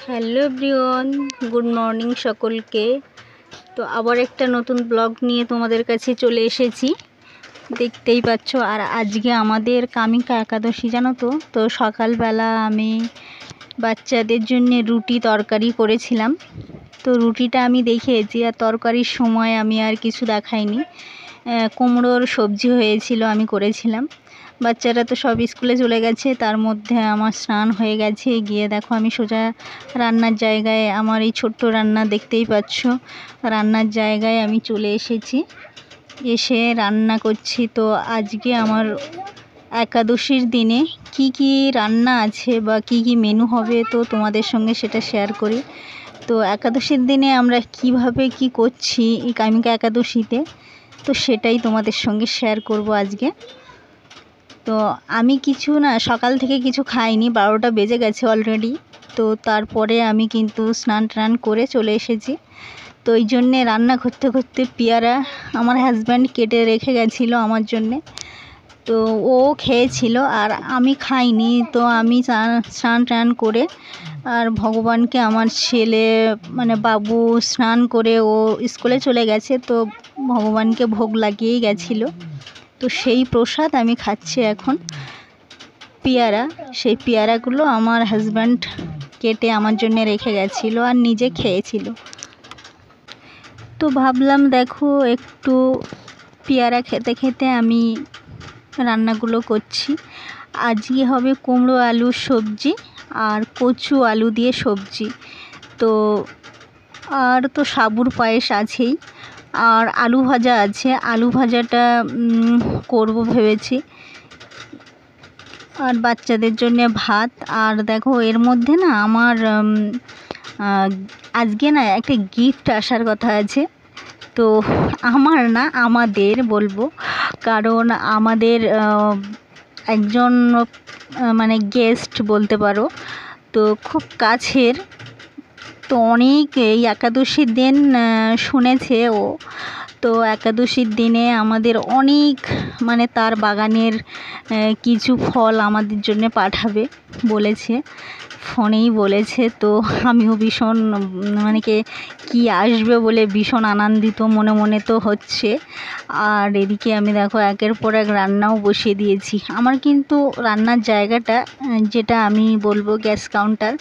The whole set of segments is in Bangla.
হ্যালো এভরিওয়ান, গুড মর্নিং সকলকে। তো আবার একটা নতুন ব্লগ নিয়ে তোমাদের কাছে চলে এসেছি, দেখতেই পাচ্ছ। আর আজকে আমাদের কামিকা একাদশী, জানো তো। তো সকালবেলা আমি বাচ্চাদের জন্য রুটি তরকারি করেছিলাম। তো রুটিটা আমি দেখিয়েছি, আর তরকারির সময় আমি আর কিছু দেখাইনি। কুমড়োর সবজি হয়েছিল, আমি করেছিলাম। বাচ্চারা তো সব স্কুলে চলে গেছে, তার মধ্যে আমার স্নান হয়ে গেছে। গিয়ে দেখো আমি সোজা রান্নার জায়গায়, আমার এই ছোট্ট রান্না দেখতেই পাচ্ছ, রান্নার জায়গায় আমি চলে এসেছি, এসে রান্না করছি। তো আজকে আমার একাদশীর দিনে কি কি রান্না আছে বা কি কি মেনু হবে, তো তোমাদের সঙ্গে সেটা শেয়ার করি। তো একাদশীর দিনে আমরা কিভাবে কি করছি এই কামিকা একাদশীতে, তো সেটাই তোমাদের সঙ্গে শেয়ার করব আজকে। তো আমি কিছু না, সকাল থেকে কিছু খাইনি, 12টা বেজে গেছে অলরেডি। তো তারপরে আমি কিন্তু স্নান টান করে চলে এসেছি। তো এই জন্যে রান্না করতে করতে পেয়ারা আমার হাজব্যান্ড কেটে রেখে গেছিলো আমার জন্যে। তো ও খেয়েছিল আর আমি খাইনি। তো আমি স্নান টান করে, আর ভগবানকে, আমার ছেলে মানে বাবু স্নান করে ও স্কুলে চলে গেছে, তো ভগবানকে ভোগ লাগিয়েই গেছিলো। তো সেই প্রসাদ আমি খাচ্ছি এখন, পেয়ারা। সেই পেয়ারাগুলো আমার হাজব্যান্ড কেটে আমার জন্য রেখে গেছিলো আর নিজে খেয়েছিল। তো ভাবলাম দেখো একটু পেয়ারা খেতে খেতে আমি রান্নাগুলো করছি। আজকে হবে কুমড়ো আলুর সবজি আর কচু আলু দিয়ে সবজি। তো আর তো সাবুর পায়েস আছেই, আর আলু ভাজা আছে। আলু ভাজাটা করব ভেবেছি, আর বাচ্চাদের জন্য ভাত। আর দেখো এর মধ্যে না আমার আজকে না একটা গিফট আসার কথা আছে। তো আমার না, আমাদের বলবো, কারণ আমাদের একজন মানে গেস্ট বলতে পারো, তো খুব কাছের। তো অনেক এই একাদশীর দিন শুনেছে ও, তো একাদশীর দিনে আমাদের অনেক মানে তার বাগানের কিছু ফল আমাদের জন্য পাঠাবে বলেছে, ফোনেই বলেছে। তো আমিও ভীষণ মানে কি আসবে বলে ভীষণ আনন্দিত মনে মনে তো হচ্ছে। আর এদিকে আমি দেখো একের পর এক রান্নাও বসিয়ে দিয়েছি। আমার কিন্তু রান্নার জায়গাটা, যেটা আমি বলবো গ্যাস কাউন্টার,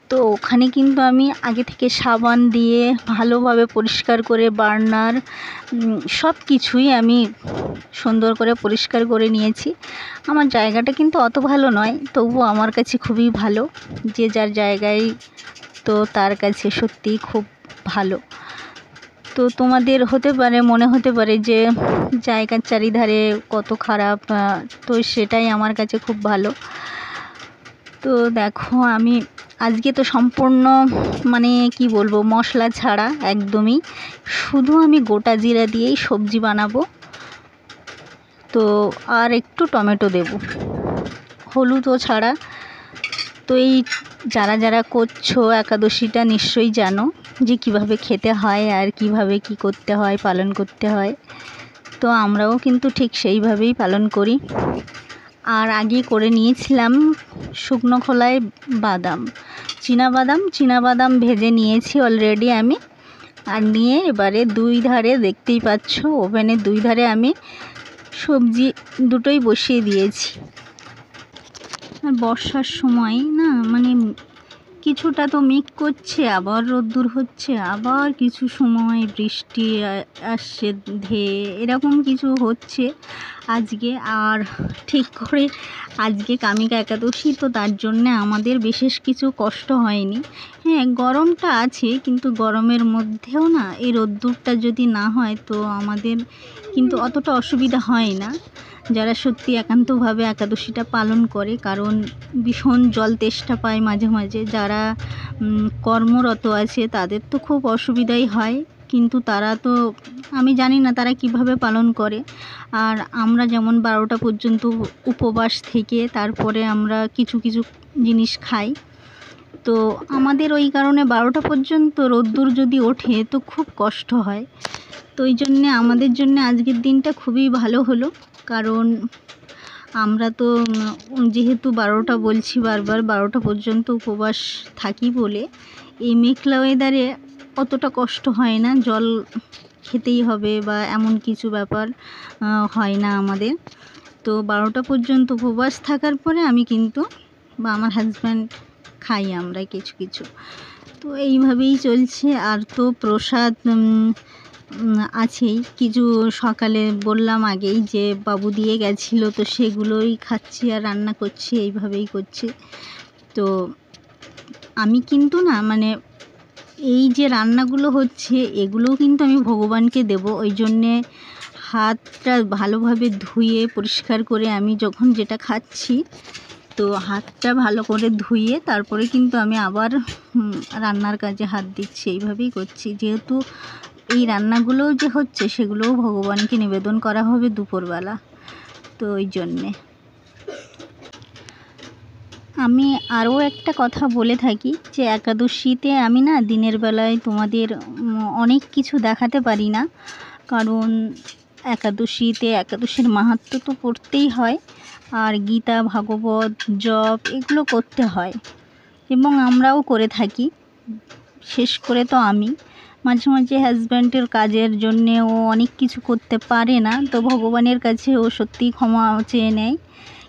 তো ওখানে কিন্তু আমি আগে থেকে সাবান দিয়ে ভালোভাবে পরিষ্কার করে, বার্নার সব কিছুই আমি সুন্দর করে পরিষ্কার করে নিয়েছি। আমার জায়গাটা কিন্তু অত ভালো নয়, তবুও আমার কাছে খুবই ভালো। যে যার জায়গায়, তো তার কাছে সত্যিই খুব ভালো। তো তোমাদের হতে পারে, মনে হতে পারে যে জায়গার চারিধারে কত খারাপ, তো সেটাই আমার কাছে খুব ভালো। তো দেখো আমি আজকে তো সম্পূর্ণ মানে কি বলবো, মশলা ছাড়া একদমই, শুধু আমি গোটা জিরা দিয়েই সবজি বানাবো। তো আর একটু টমেটো দেব, হলুদও ছাড়া। তো এই যারা যারা করছো একাদশীটা নিশ্চয়ই জানো যে কিভাবে খেতে হয় আর কিভাবে কি করতে হয়, পালন করতে হয়। তো আমরাও কিন্তু ঠিক সেইভাবেই পালন করি। আর আগে করে নিয়েছিলাম শুকনো খোলায় বাদাম, চীনাবাদাম ভেজে নিয়েছি অলরেডি আমি। আর নিয়ে এবারে দুই ধারে, দেখতেই পাচ্ছ ওভেনের দুই ধারে আমি সবজি দুটোই বসিয়ে দিয়েছি। আর বর্ষার সময় না, মানে কিছুটা তো মেঘ করছে, আবার রোদ্দুর হচ্ছে, আবার কিছু সময় বৃষ্টি আসছে ধেয়ে, এরকম কিছু হচ্ছে আজকে। আর ঠিক করে আজকে কামিকা একাদশী, তো তার জন্যে আমাদের বিশেষ কিছু কষ্ট হয়নি। হ্যাঁ, গরমটা আছে, কিন্তু গরমের মধ্যেও না এই রোদ্দুরটা যদি না হয়, তো আমাদের কিন্তু অতটা অসুবিধা হয় না, যারা সত্যি একান্তভাবে একাদশীটা পালন করে। কারণ ভীষণ জল তেষ্টা পায় মাঝে মাঝে, যারা কর্মরত আছে তাদের তো খুব অসুবিধাই হয়, কিন্তু তারা তো, আমি জানি না তারা কিভাবে পালন করে। আর আমরা যেমন 12টা পর্যন্ত উপবাস থেকে তারপরে আমরা কিছু কিছু জিনিস খাই, তো আমাদের ওই কারণে 12টা পর্যন্ত রোদ্দুর যদি ওঠে তো খুব কষ্ট হয়। তো এই জন্যে আমাদের জন্য আজকের দিনটা খুবই ভালো হলো, কারণ আমরা তো যেহেতু 12টা বলছি বারবার, 12টা পর্যন্ত উপবাস থাকি বলে এই মেঘলা ওয়েদারে অতটা কষ্ট হয় না, জল খেতেই হবে বা এমন কিছু ব্যাপার হয় না আমাদের। তো 12টা পর্যন্ত উপবাস থাকার পরে আমি কিন্তু বা আমার হাজব্যান্ড খাই আমরা কিছু কিছু। তো এইভাবেই চলছে। আর তো প্রসাদ আছেই কিছু, সকালে বললাম আগেই যে বাবু দিয়ে গেছিলো, তো সেগুলোই খাচ্ছি আর রান্না করছি, এইভাবেই করছি। তো আমি কিন্তু না মানে এই যে রান্নাগুলো হচ্ছে এগুলোও কিন্তু আমি ভগবানকে দেব, ওই জন্যে হাতটা ভালোভাবে ধুয়ে পরিষ্কার করে আমি যখন যেটা খাচ্ছি, তো হাতটা ভালো করে ধুয়ে তারপরে কিন্তু আমি আবার রান্নার কাজে হাত দিচ্ছি, এইভাবেই করছি। যেহেতু এই রান্নাগুলোও যে হচ্ছে সেগুলোও ভগবানকে নিবেদন করা হবে দুপুরবেলা, তো ওই জন্যে। আমি আরও একটা কথা বলে থাকি যে একাদশীতে আমি না দিনের বেলায় তোমাদের অনেক কিছু দেখাতে পারি না, কারণ একাদশীতে একাদশীর মাহাত্ম্য তো পড়তেই হয়, আর গীতা ভাগবত জপ এগুলো করতে হয় এবং আমরাও করে থাকি। শেষ করে তো আমি মাঝে মাঝে হাজব্যান্ডের কাজের জন্যে ও অনেক কিছু করতে পারে না, তো ভগবানের কাছে ও সত্যিই ক্ষমা চেয়ে নেয়।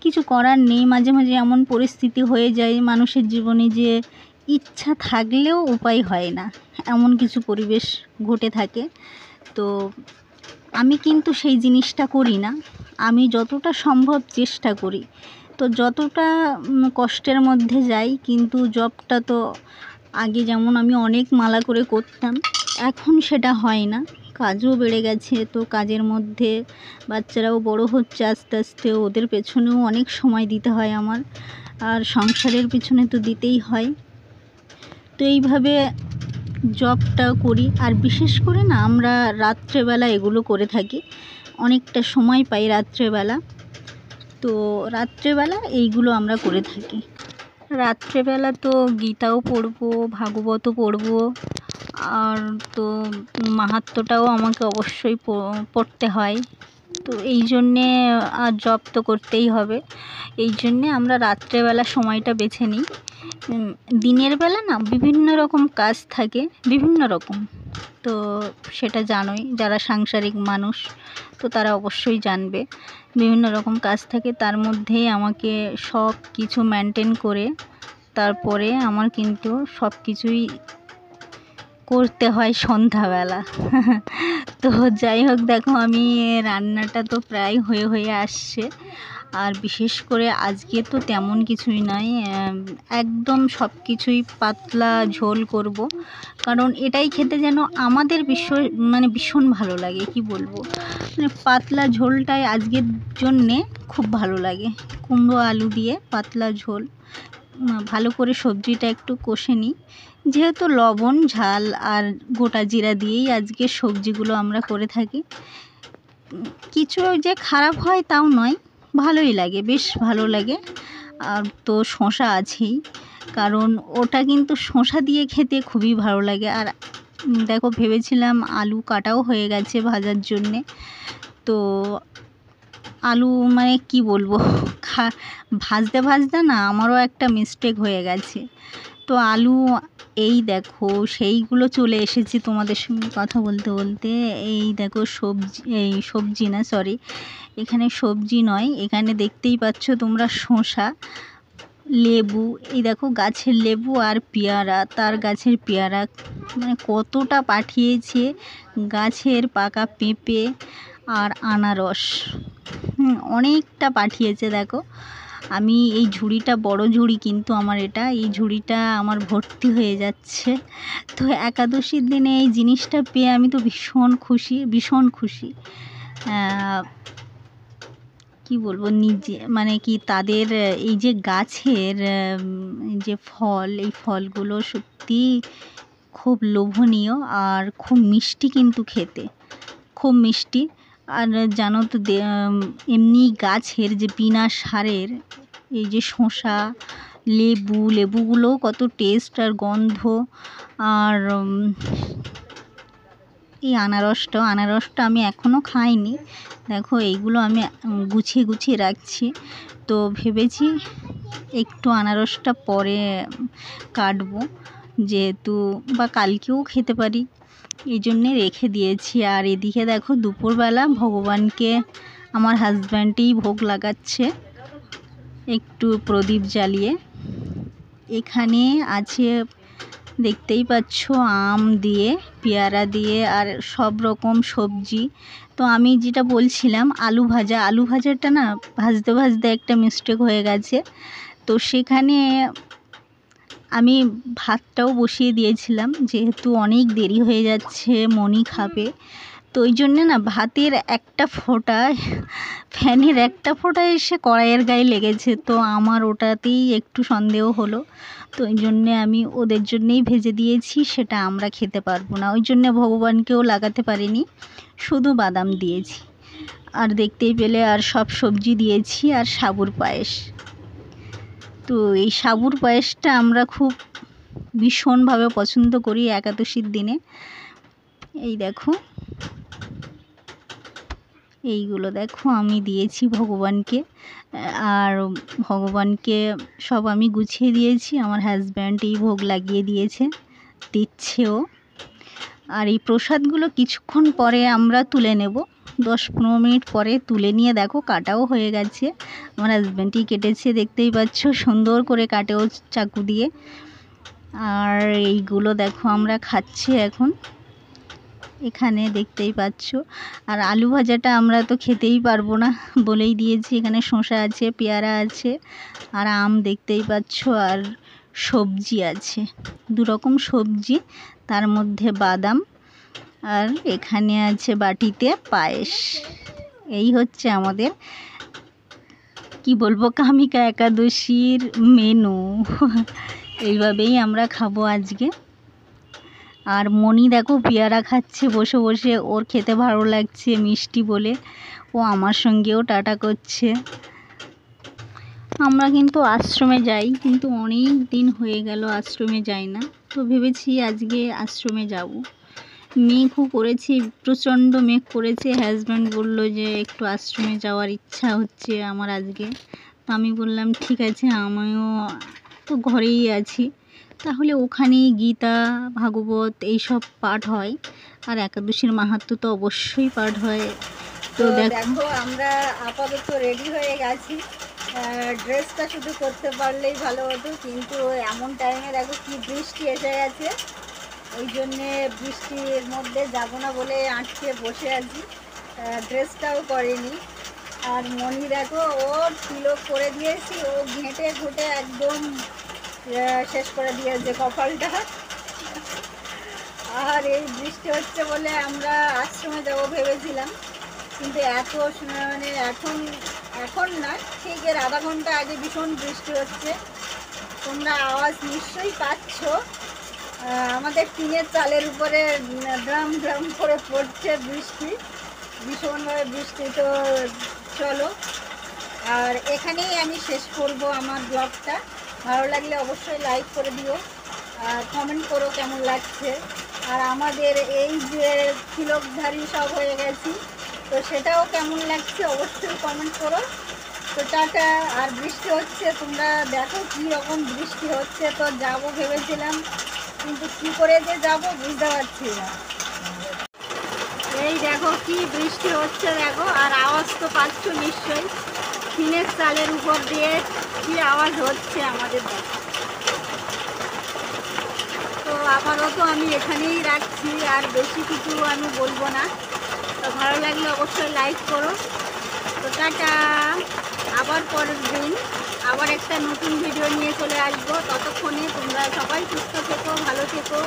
কিছু করার নেই, মাঝে মাঝে এমন পরিস্থিতি হয়ে যায় মানুষের জীবনে যে ইচ্ছা থাকলেও উপায় হয় না, এমন কিছু পরিবেশ ঘটে থাকে। তো আমি কিন্তু সেই জিনিসটা করি না, আমি যতটা সম্ভব চেষ্টা করি। তো যতটা কষ্টের মধ্যে যাই, কিন্তু জবটা তো আগে যেমন আমি অনেক মালা করে করতাম, এখন সেটা হয় না, কাজও বেড়ে গেছে। তো কাজের মধ্যে বাচ্চারাও বড় হচ্ছে আস্তে আস্তে, ওদের পেছনেও অনেক সময় দিতে হয় আমার, আর সংসারের পিছনে তো দিতেই হয়। তো এইভাবে জবটা করি। আর বিশেষ করে না আমরা রাত্রেবেলা এগুলো করে থাকি, অনেকটা সময় পাই রাত্রেবেলা, তো রাত্রেবেলা এইগুলো আমরা করে থাকি। রাত্রেবেলা তো গীতাও পড়বো, ভাগবতও পড়বো, আর তো মাহাত্ম্যটাও আমাকে অবশ্যই পড়তে হয়। তো এই জন্যে আর জব তো করতেই হবে, এই জন্যে আমরা রাত্রেবেলা সময়টা বেছে নিই। দিনের বেলা না বিভিন্ন রকম কাজ থাকে, বিভিন্ন রকম, তো সেটা জানোই, যারা সাংসারিক মানুষ তো তারা অবশ্যই জানবে। বিভিন্ন রকম কাজ থাকে, তার মধ্যেই আমাকে সব কিছু মেনটেন করে তারপরে আমার কিন্তু সব কিছুই করতে হয় সন্ধ্যাবেলা। তো যাই হোক, দেখো আমি রান্নাটা তো প্রায় হয়ে আসছে, আর বিশেষ করে আজকে তো তেমন কিছুই নয়, একদম সব কিছুই পাতলা ঝোল করব, কারণ এটাই খেতে যেন আমাদের ভীষণ ভালো লাগে, কি বলবো, মানে পাতলা ঝোলটাই আজকের জন্যে খুব ভালো লাগে। কুমড়ো আলু দিয়ে পাতলা ঝোল, ভালো করে সবজিটা একটু কষে নিই, যেহেতু লবণ ঝাল আর গোটা জিরা দিয়েই আজকে সবজিগুলো আমরা করে থাকি। কিছু যে খারাপ হয় তাও নয়, ভালোই লাগে, বেশ ভালো লাগে। আর তো শসা আছেই, কারণ ওটা কিন্তু শসা দিয়ে খেতে খুবই ভালো লাগে। আর দেখো ভেবেছিলাম আলু কাটাও হয়ে গেছে ভাজার জন্যে, তো আলু মানে কি বলবো, ভাজতে ভাজতে না আমারও একটা মিস্টেক হয়ে গেছে। তো আলু এই দেখো সেইগুলো চলে এসেছি তোমাদের সঙ্গে কথা বলতে বলতে। এই দেখো সবজি না, সরি, এখানে সবজি নয়, এখানে দেখতেই পাচ্ছ তোমরা শসা, লেবু, এই দেখো গাছের লেবু আর পেয়ারা, তার গাছের পেয়ারা, মানে কতটা পাঠিয়েছে, গাছের পাকা পেঁপে আর আনারস, অনেকটা পাঠিয়েছে। দেখো আমি এই ঝুড়িটা বড় ঝুড়ি, কিন্তু আমার এই ঝুড়িটা আমার ভর্তি হয়ে যাচ্ছে। তো একাদশীর দিনে এই জিনিসটা পেয়ে আমি তো ভীষণ খুশি। কি বলবো, নিজে মানে কি তাদের এই যে গাছের যে ফল, এই ফলগুলো সত্যি খুব লোভনীয় আর খুব মিষ্টি, কিন্তু খেতে খুব মিষ্টি। আর জানো তো এমনি গাছের যে বিনা সারের এই যে শসা, লেবুগুলোও কত টেস্ট আর গন্ধ। আর এই আনারসটা আমি এখনও খাইনি। দেখো এইগুলো আমি গুছিয়ে গুছিয়ে রাখছি। তো ভেবেছি একটু আনারসটা পরে কাটবো, যেহেতু বা কালকেও খেতে পারি, এই জন্যে রেখে দিয়েছি। আর এদিকে দেখো দুপুরবেলা ভগবানকে আমার হাজব্যান্ডই ভোগ লাগাচ্ছে একটু প্রদীপ জ্বালিয়ে। এখানে আছে দেখতেই পাচ্ছ আম দিয়ে, পেয়ারা দিয়ে আর সব রকম সবজি। তো আমি যেটা বলছিলাম আলু ভাজাটা না ভাজতে ভাজতে একটা মিস্টেক হয়ে গেছে। তো সেখানে আমি ভাতটাও বসিয়ে দিয়েছিলাম, যেহেতু অনেক দেরি হয়ে যাচ্ছে, মনি খাবে। তো ওই জন্যে না ভাতের একটা ফোঁটা, ফ্যানের একটা ফোঁটা এসে কড়াইয়ের গায়ে লেগেছে। তো আমার ওটাতেই একটু সন্দেহ হলো। তো ওই জন্যে আমি ওদের জন্যেই ভেজে দিয়েছি, সেটা আমরা খেতে পারবো না, ওই জন্যে ভগবানকেও লাগাতে পারিনি, শুধু বাদাম দিয়েছি। আর দেখতেই পেলে আর সব সবজি দিয়েছি আর সাবুর পায়েস। তো এই সাবুর পায়েসটা আমরা খুব ভীষণভাবে পছন্দ করি একাদশীর দিনে। এই দেখো এইগুলো দেখো আমি দিয়েছি ভগবানকে, আর ভগবানকে সব আমি গুছিয়ে দিয়েছি, আমার হাজব্যান্ড এই ভোগ লাগিয়ে দিচ্ছেও। আর এই প্রসাদগুলো কিছুক্ষণ পরে আমরা তুলে নেব, 10-15 মিনিট পরে তুলে নিয়ে দেখো কাটাও হয়ে গেছে। আমার হাজব্যান্ডই কেটেছে, দেখতেই পাচ্ছ সুন্দর করে কাটেও চাকু দিয়ে। আর এইগুলো দেখো আমরা খাচ্ছি এখন এখানে, দেখতেই পাচ্ছ। আর আলু ভাজাটা আমরা তো খেতেই পারবো না, বলেই দিয়েছি। এখানে শসা আছে, পেয়ারা আছে আর আম দেখতেই পাচ্ছ, আর সবজি আছে, 2 রকম সবজি, তার মধ্যে বাদাম, আর এখানে আছে বাটিতে পায়েস। এই হচ্ছে আমাদের কি বলবো কামিকা একাদশীর মেনু। এইভাবেই আমরা খাবো আজকে। আর মনি দেখো পেয়ারা খাচ্ছে বসে বসে, ওর খেতে ভালো লাগছে মিষ্টি বলে, ও আমার সঙ্গেও টাটা করছে। আমরা কিন্তু আশ্রমে যাই, কিন্তু অনেক দিন হয়ে গেল আশ্রমে যাই না। তো ভেবেছি আজকে আশ্রমে যাব। মেঘও করেছে, প্রচণ্ড মেঘ করেছে। হাজব্যান্ড বলল যে একটু আশ্রমে যাওয়ার ইচ্ছা হচ্ছে আমার আজকে। তো আমি বললাম ঠিক আছে, আমিও তো ঘরেই আছি, তাহলে ওখানেই গীতা ভাগবত এইসব পাঠ হয়, আর একাদশীর মাহাত্ম্য তো অবশ্যই পাঠ হয়। তো দেখো আমরা আপাতত রেডি হয়ে গেছি। ড্রেসটা শুধু করতে পারলেই ভালো হতো, কিন্তু এমন টাইমে দেখো কি বৃষ্টি এসে গেছে, ওই জন্যে বৃষ্টির মধ্যে যাব না বলে আটকে বসে আছি, ড্রেসটাও করিনি। আর মনি দেখো ওর তিলক করে দিয়েছি, ও ঘেঁটে ঘুটে একদম শেষ করে দিয়েছে কপালটা। আর এই বৃষ্টি হচ্ছে বলে আমরা আশ্রমে যাবো ভেবেছিলাম, কিন্তু এত মানে এখন না, ঠিক এর আধা ঘন্টা আগে ভীষণ বৃষ্টি হচ্ছে। তোমরা আওয়াজ নিশ্চয়ই পাচ্ছ, আমাদের টিনের চালের উপরে ড্রাম ড্রাম করে পড়ছে বৃষ্টি, ভীষণভাবে বৃষ্টি। তো চলো, আর এখানেই আমি শেষ করব আমার ব্লগটা। ভালো লাগলে অবশ্যই লাইক করে দিও, আর কমেন্ট করো কেমন লাগছে। আর আমাদের এই যে তিলকধারী সব হয়ে গেছি, তো সেটাও কেমন লাগছে অবশ্যই কমেন্ট করো। তো টাটা। আর বৃষ্টি হচ্ছে, তোমরা দেখো কী রকম বৃষ্টি হচ্ছে। তো যাবো ভেবেছিলাম, কিন্তু কী করে যে যাবো বুঝতে পারছি না। এই দেখো কি বৃষ্টি হচ্ছে দেখো, আর আওয়াজ তো পাচ্ছ নিশ্চয়ই, টিনের চালের উপর দিয়ে কি আওয়াজ হচ্ছে আমাদের দেখো। তো আপাতত আমি এখানেই রাখছি, আর বেশি কিছু আমি বলবো না। তো ভালো লাগলে অবশ্যই লাইক করো। তো টাটা, আবার পরের দিন আবার একটা নতুন ভিডিও নিয়ে চলে আসবো। ততক্ষণে তোমরা সবাই সুস্থ থেকো, ভালো থেকো।